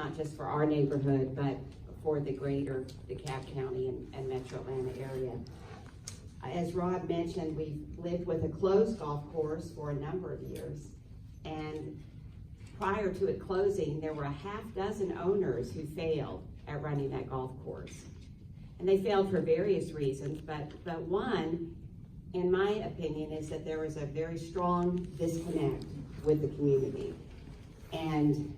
not just for our neighborhood, but for the greater DeKalb County and Metro Atlanta area. As Rob mentioned, we've lived with a closed golf course for a number of years, and prior to it closing, there were a half dozen owners who failed at running that golf course. And they failed for various reasons, but one, in my opinion, is that there was a very strong disconnect with the community. And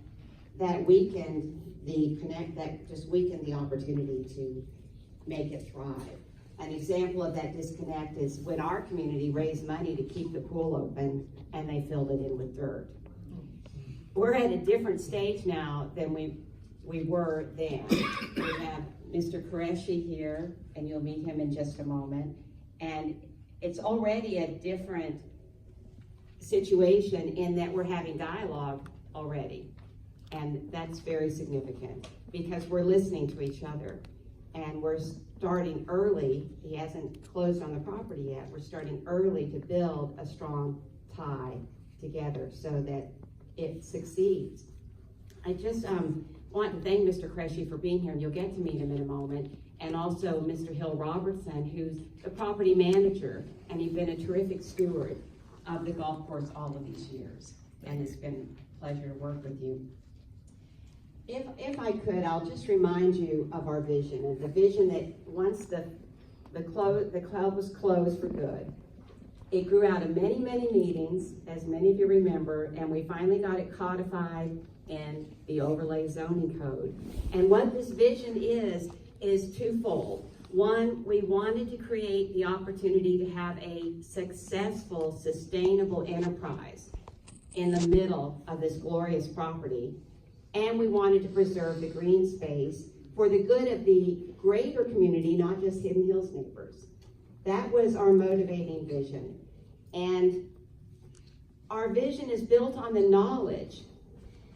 that weakened that just weakened the opportunity to make it thrive. An example of that disconnect is when our community raised money to keep the pool open and they filled it in with dirt. We're at a different stage now than we were then. We have Mr. Qureshi here, and you'll meet him in just a moment. And it's already a different situation in that we're having dialogue already. And that's very significant because we're listening to each other. And we're starting early. He hasn't closed on the property yet. We're starting early to build a strong tie together so that it succeeds. I just want to thank Mr. Qureshi for being here, and you'll get to meet him in a moment, and also Mr. Hill Robertson, who's the property manager, and he's been a terrific steward of the golf course all of these years, and it's been a pleasure to work with you. If I could, I'll just remind you of our vision, and the vision that once the club was closed for good, it grew out of many, many meetings, as many of you remember, and we finally got it codified in the overlay zoning code. And what this vision is twofold. One, we wanted to create the opportunity to have a successful, sustainable enterprise in the middle of this glorious property. And we wanted to preserve the green space for the good of the greater community, not just Hidden Hills neighbors. That was our motivating vision. And our vision is built on the knowledge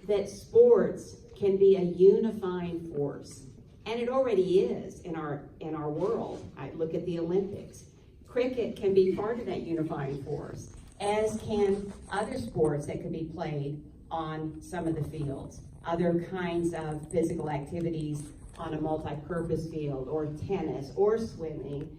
that sports can be a unifying force. And it already is in our world. I look at the Olympics. Cricket can be part of that unifying force, as can other sports that could be played on some of the fields. Other kinds of physical activities on a multi-purpose field, or tennis, or swimming,